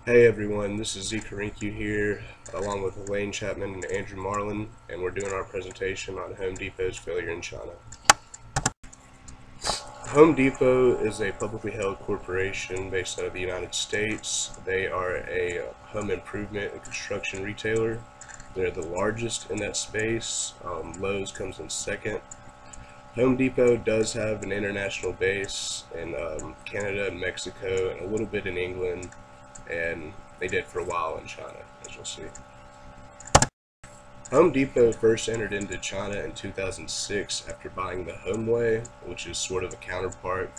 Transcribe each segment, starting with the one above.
Hey everyone, this is Zeke Hrynkiw here, along with Laine Chapman and Andrew Marlin, and we're doing our presentation on Home Depot's failure in China. Home Depot is a publicly held corporation based out of the United States. They are a home improvement and construction retailer. They're the largest in that space. Lowe's comes in second. Home Depot does have an international base in Canada and Mexico and a little bit in England, and they did for a while in China, as you'll see. Home Depot first entered into China in 2006 after buying the HomeWay, which is sort of a counterpart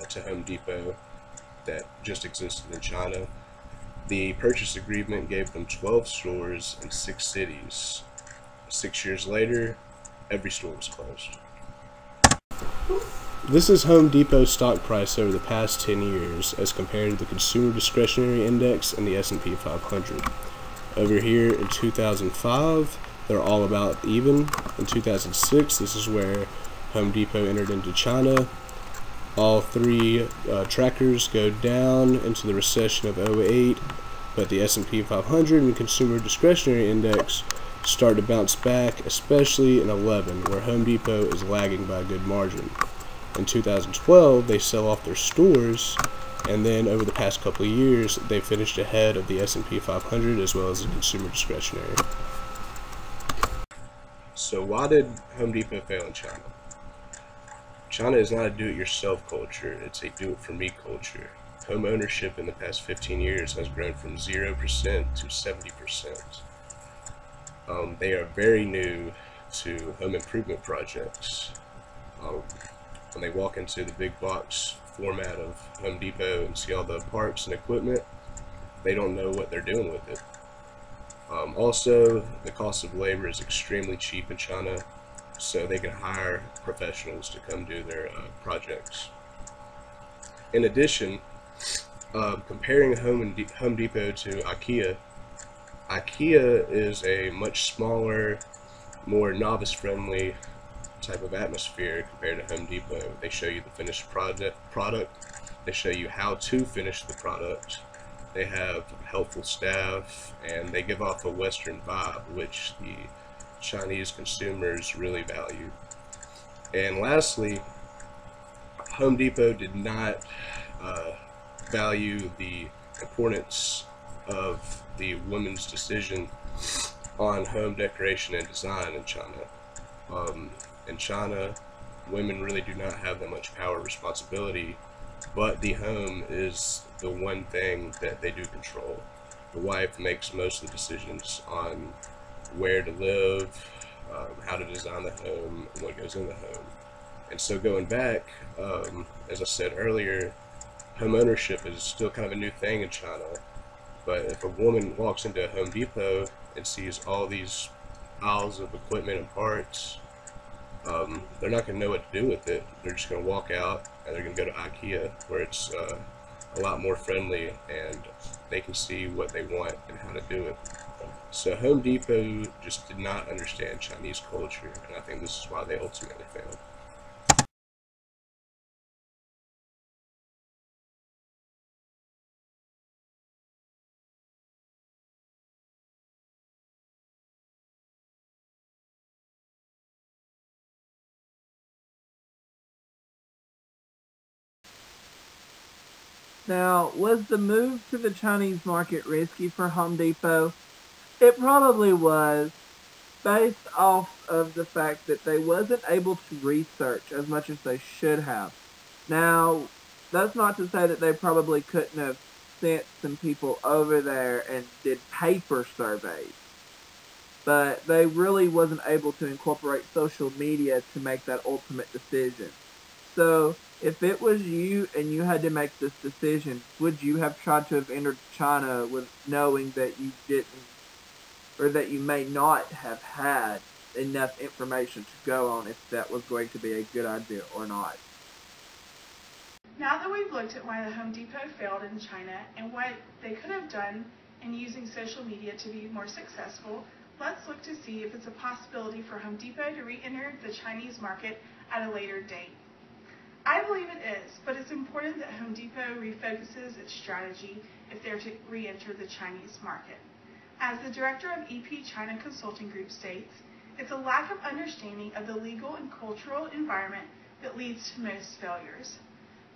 to Home Depot that just existed in China. The purchase agreement gave them 12 stores in 6 cities. 6 years later, every store was closed. This is Home Depot's stock price over the past 10 years as compared to the Consumer Discretionary Index and the S&P 500. Over here in 2005, they're all about even. In 2006, this is where Home Depot entered into China. All three trackers go down into the recession of 08, but the S&P 500 and Consumer Discretionary Index start to bounce back, especially in 11, where Home Depot is lagging by a good margin. In 2012, they sell off their stores, and then over the past couple of years, they finished ahead of the S&P 500 as well as the Consumer Discretionary. So why did Home Depot fail in China? China is not a do-it-yourself culture, it's a do-it-for-me culture. Home ownership in the past 15 years has grown from 0% to 70%. They are very new to home improvement projects. When they walk into the big box format of Home Depot and see all the parts and equipment, they don't know what they're doing with it. Also, the cost of labor is extremely cheap in China, so they can hire professionals to come do their projects. In addition, comparing Home Depot to IKEA, IKEA is a much smaller, more novice-friendly type of atmosphere compared to Home Depot. They show you the finished product, they show you how to finish the product, they have helpful staff, and they give off a Western vibe, which the Chinese consumers really value. And lastly, Home Depot did not value the importance of the women's decision on home decoration and design in China. In China, women really do not have that much power or responsibility, but the home is the one thing that they do control. The wife makes most of the decisions on where to live, how to design the home, and what goes in the home. And so going back, as I said earlier, home ownership is still kind of a new thing in China. But if a woman walks into a Home Depot and sees all these aisles of equipment and parts, they're not going to know what to do with it. They're just going to walk out and they're going to go to IKEA, where it's a lot more friendly and they can see what they want and how to do it. So Home Depot just did not understand Chinese culture, and I think this is why they ultimately failed. Now, was the move to the Chinese market risky for Home Depot? It probably was, based off of the fact that they wasn't able to research as much as they should have. Now, that's not to say that they probably couldn't have sent some people over there and did paper surveys, but they really wasn't able to incorporate social media to make that ultimate decision. So, if it was you and you had to make this decision, would you have tried to have entered China with knowing that you didn't, or that you may not have had enough information to go on if that was going to be a good idea or not? Now that we've looked at why the Home Depot failed in China and what they could have done in using social media to be more successful, let's look to see if it's a possibility for Home Depot to re-enter the Chinese market at a later date. I believe it is, but it's important that Home Depot refocuses its strategy if they're to re-enter the Chinese market. As the director of EP China Consulting Group states, it's a lack of understanding of the legal and cultural environment that leads to most failures.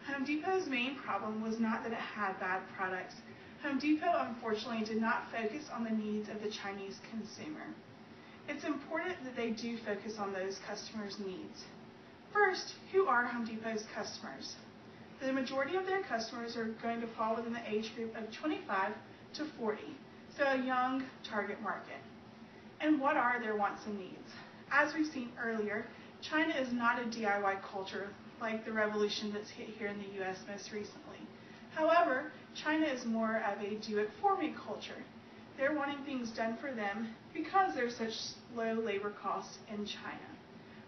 Home Depot's main problem was not that it had bad products. Home Depot unfortunately did not focus on the needs of the Chinese consumer. It's important that they do focus on those customers' needs. First, who are Home Depot's customers? The majority of their customers are going to fall within the age group of 25 to 40, so a young target market. And what are their wants and needs? As we've seen earlier, China is not a DIY culture like the revolution that's hit here in the US most recently. However, China is more of a do-it-for-me culture. They're wanting things done for them because there's such low labor costs in China.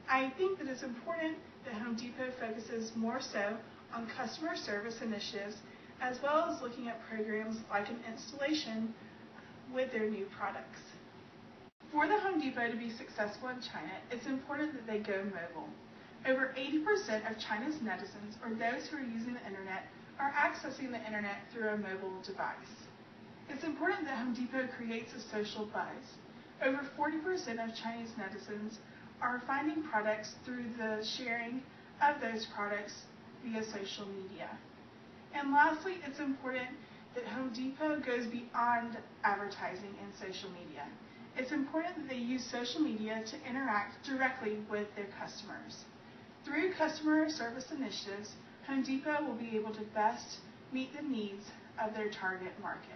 I think that it's important that Home Depot focuses more so on customer service initiatives as well as looking at programs like an installation with their new products. For the Home Depot to be successful in China, it's important that they go mobile. Over 80% of China's netizens, or those who are using the internet, are accessing the internet through a mobile device. It's important that Home Depot creates a social buzz. Over 40% of Chinese netizens are finding products through the sharing of those products via social media. And lastly, it's important that Home Depot goes beyond advertising and social media. It's important that they use social media to interact directly with their customers. Through customer service initiatives, Home Depot will be able to best meet the needs of their target market.